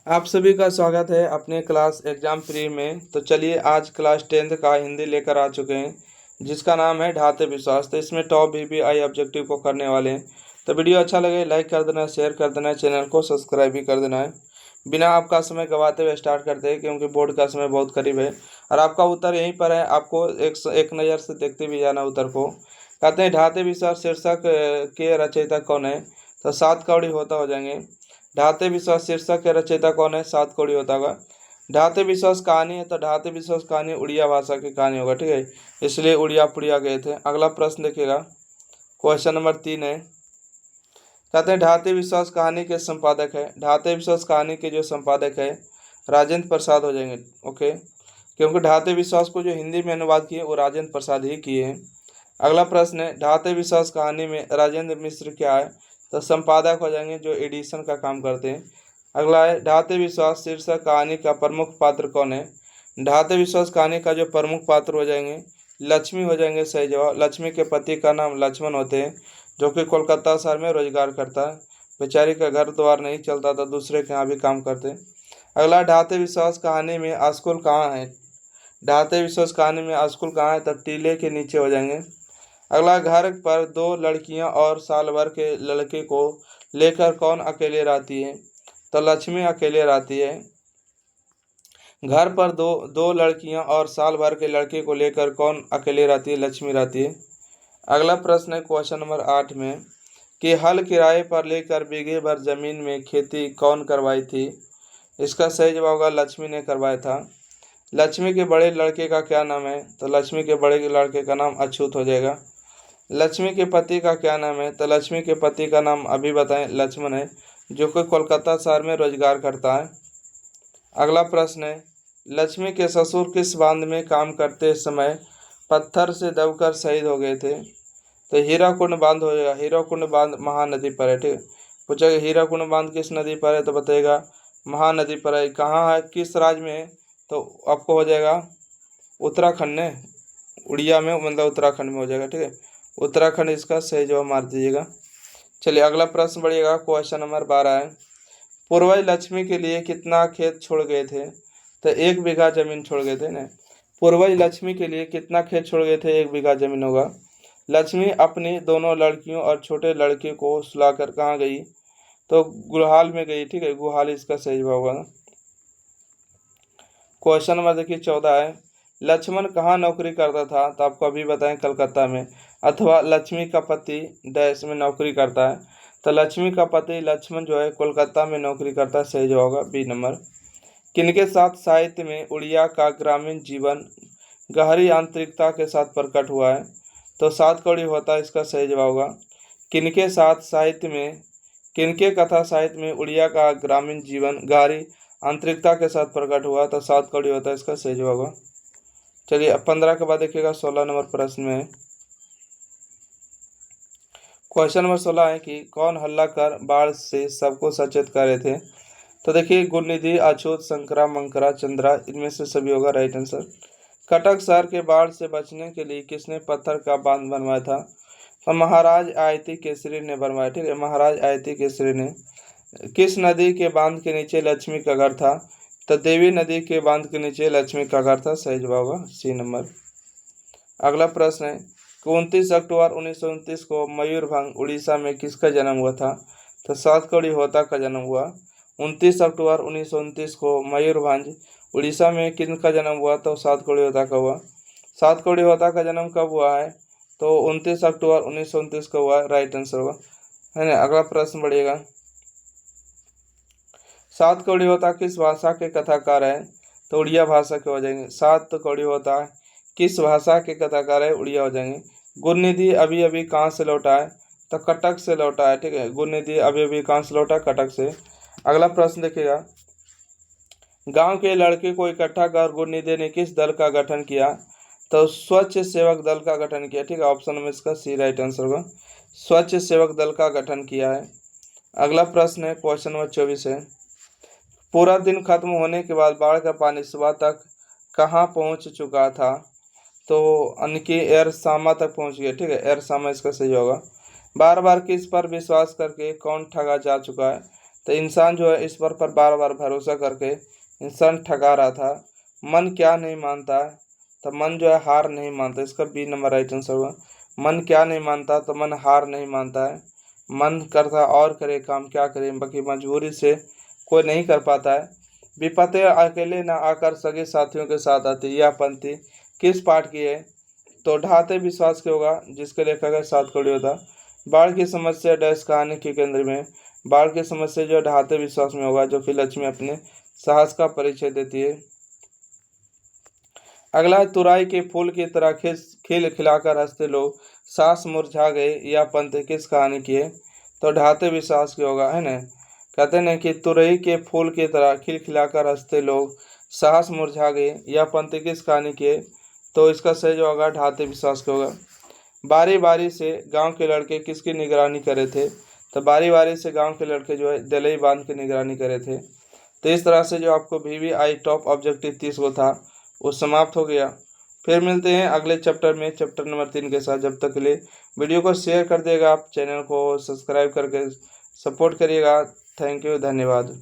आप सभी का स्वागत है अपने क्लास एग्जाम फ्री में। तो चलिए आज क्लास 10th का हिंदी लेकर आ चुके हैं जिसका नाम है ढाते विश्वास। तो इसमें टॉप VBI ऑब्जेक्टिव को करने वाले हैं। तो वीडियो अच्छा लगे लाइक कर देना, शेयर कर देना, चैनल को सब्सक्राइब भी कर देना है। बिना आपका समय गवाते हुए स्टार्ट करते हैं क्योंकि बोर्ड का समय बहुत करीब है और आपका उत्तर यहीं पर है। आपको एक नज़र से देखते भी जाना उत्तर को। कहते हैं ढाते विश्वास शीर्षक के रचयिता कौन है? तो सात कौड़ी होता हो जाएंगे। ढाते विश्वास शीर्षक के रचयिता कौन है? सात कौड़ी होता होगा। ढाते विश्वास कहानी है तो ढाते विश्वास कहानी उड़िया भाषा की कहानी होगा, ठीक है, इसलिए उड़िया पुड़िया गए थे। अगला प्रश्न देखिएगा, क्वेश्चन नंबर 3 है। कहते हैं ढाते विश्वास कहानी के संपादक है। ढाते विश्वास कहानी के जो संपादक है राजेंद्र प्रसाद हो जाएंगे। ओके, क्योंकि ढाते विश्वास को जो हिंदी में अनुवाद किए वो राजेंद्र प्रसाद ही किए हैं। अगला प्रश्न है ढाते विश्वास कहानी में राजेंद्र मिश्र क्या है? तो संपादक हो जाएंगे जो एडिशन का काम करते हैं। अगला है ढाते विश्वास शीर्षक कहानी का प्रमुख पात्र कौन है? ढाते विश्वास कहानी का जो प्रमुख पात्र हो जाएंगे लक्ष्मी हो जाएंगे। सही जवाब। लक्ष्मी के पति का नाम लक्ष्मण होते हैं जो कि कोलकाता शहर में रोजगार करता है। बेचारी का घर द्वार नहीं चलता तो दूसरे के यहाँ भी काम करते हैं। अगला ढाते विश्वास कहानी में स्कूल कहाँ है? ढाते विश्वास कहानी में स्कूल कहाँ है? तब टीले के नीचे हो जाएंगे। अगला घर पर दो लड़कियां और साल भर के लड़के को लेकर कौन अकेले रहती है? तो लक्ष्मी अकेले रहती है। घर पर दो दो लड़कियां और साल भर के लड़के को लेकर कौन अकेले रहती है? लक्ष्मी रहती है। अगला प्रश्न है क्वेश्चन नंबर 8 में कि हल किराए पर लेकर बीघे भर जमीन में खेती कौन करवाई थी? इसका सही जवाब होगा लक्ष्मी ने करवाया था। लक्ष्मी के बड़े लड़के का क्या नाम है? तो लक्ष्मी के बड़े लड़के का नाम अछूत हो जाएगा। लक्ष्मी के पति का क्या नाम है? तो लक्ष्मी के पति का नाम अभी बताएं लक्ष्मण है जो कि कोलकाता शहर में रोजगार करता है। अगला प्रश्न है लक्ष्मी के ससुर किस बांध में काम करते समय पत्थर से दबकर शहीद हो गए थे? तो हीराकुंड बांध हो जाएगा। हीराकुंड बांध महानदी पर है, ठीक है। पूछेगा हीराकुंड बांध किस नदी पर है? तो बताएगा महानदी पर है। कहाँ है, किस राज्य में है? तो आपको हो जाएगा उत्तराखंड ने, उड़िया में मतलब उत्तराखंड में हो जाएगा, ठीक है। उत्तराखंड इसका सही जवाब मार दीजिएगा। चलिए अगला प्रश्न बढ़िएगा, क्वेश्चन नंबर 12 है। पूर्वज लक्ष्मी के लिए कितना खेत छोड़ गए थे? तो 1 बीघा जमीन छोड़ गए थे ना। पूर्वज लक्ष्मी के लिए कितना खेत छोड़ गए थे? 1 बीघा जमीन होगा। लक्ष्मी अपनी दोनों लड़कियों और छोटे लड़के को सुलाकर कहाँ गई? तो गुहाल में गई, ठीक है। गुहाल इसका सही जवाब होगा। क्वेश्चन नंबर देखिए 14 है। लक्ष्मण कहाँ नौकरी करता था? तो आपको अभी बताएं कलकत्ता में। अथवा लक्ष्मी का पति डैश में नौकरी करता है। तो लक्ष्मी का पति लक्ष्मण जो है कोलकाता में नौकरी करता है। सही जवाब होगा बी नंबर। किनके साथ साहित्य में उड़िया का ग्रामीण जीवन गहरी आंतरिकता के साथ प्रकट हुआ है? तो सात कौड़ी होता है, इसका सही जवाब होगा। किनके साथ साहित्य में, किनके कथा साहित्य में उड़िया का ग्रामीण जीवन गहरी आंतरिकता के साथ प्रकट हुआ? तो सात कौड़ी होता है, इसका सही जवाब होगा। चलिए अब 15 के बाद देखिएगा 16 नंबर प्रश्न में। क्वेश्चन नंबर 16 है कि कौन हल्ला कर बाढ़ से सबको सचेत कर रहे थे? तो देखिए गुणनिधि, अछूत, शंकरा, मंकरा, चंद्रा, इनमें से सभी होगा राइट आंसर। कटक शहर के बाढ़ से बचने के लिए किसने पत्थर का बांध बनवाया था? तो महाराज आयती केसरी ने बनवाया, ठीक है। महाराज आयती केसरी ने। किस नदी के बांध के नीचे लक्ष्मी का घर था? तो देवी नदी के बांध के नीचे लक्ष्मी का घर था। सही जवाब होगा सी नंबर। अगला प्रश्न है कि 29 अक्टूबर 1929 को मयूरभंज उड़ीसा में किसका जन्म हुआ था? तो सात कौड़ी होता का जन्म हुआ। 29 अक्टूबर 1929 को मयूरभंज उड़ीसा में किनका जन्म हुआ? तो सात कौड़ी होता का हुआ। सात कौड़ी होता का जन्म कब हुआ है? तो 29 अक्टूबर 1929 को हुआ, राइट आंसर होगा, है ना। अगला प्रश्न बढ़िएगा। सात कौड़ी होता किस भाषा के कथाकार है? तो उड़िया भाषा के हो जाएंगे। सात कौड़ी होता किस भाषा के कथाकार है? उड़िया हो जाएंगे। गुणनिधि अभी अभी कहाँ से लौटा है? तो कटक से लौटा है, ठीक है। गुणनिधि अभी अभी कहाँ से लौटा? कटक से। अगला प्रश्न देखिएगा, गांव के लड़के को इकट्ठा कर गुणनिधि ने किस दल का गठन किया? तो स्वच्छ सेवक दल का गठन किया, ठीक है। ऑप्शन में इसका सी राइट आंसर होगा। स्वच्छ सेवक दल का गठन किया है। अगला प्रश्न है क्वेश्चन नंबर 24 है। पूरा दिन खत्म होने के बाद बाढ़ का पानी सुबह तक कहाँ पहुँच चुका था? तो अनकी एरसामा तक पहुँच गया, ठीक है। एरसामा इसका सही होगा। बार बार किस पर विश्वास करके कौन ठगा जा चुका है? तो इंसान जो है ईश्वर पर बार बार भरोसा करके इंसान ठगा रहा था। मन क्या नहीं मानता है, तो मन जो है हार नहीं मानता। इसका बी नंबर राइट आंसर हुआ। मन क्या नहीं मानता, तो मन हार नहीं मानता है। मन करता और करे काम, क्या करे, बाकी मजबूरी से कोई नहीं कर पाता है। विपत्ति अकेले न आकर सगे साथियों के साथ आती। यह पंक्ति किस पाठ की है, तो ढाते विश्वास के होगा, जिसके लेखक है सात कौड़ी होता। बाढ़ की समस्या डैश कहानी के केंद्र में। बाढ़ की समस्या जो ढाते विश्वास में होगा, जो फिर लक्ष्मी अपने साहस का परिचय देती है। अगला है, तुराई के फूल की तरह खिल खिलाकर हंसते लोग सांस मुरझा गए। यह पंक्ति किस कहानी की है, तो ढाते विश्वास की होगा, है ना। कहते हैं कि तुरई के फूल की तरह खिल खिलाकर हंसते लोग साहस मुरझा गए। यह पंक्ति किस कहानी की है, तो इसका सही जो होगा ढाते विश्वास का होगा। बारी बारी से गांव के लड़के किसकी निगरानी करे थे, तो बारी बारी से गांव के लड़के जो है दलई बांध की निगरानी करे थे। तो इस तरह से जो आपको VVI टॉप ऑब्जेक्टिव 30 को था वो समाप्त हो गया। फिर मिलते हैं अगले चैप्टर में, चैप्टर नंबर 3 के साथ। जब तक के लिए वीडियो को शेयर कर देगा, आप चैनल को सब्सक्राइब करके सपोर्ट करिएगा। थैंक यू, धन्यवाद।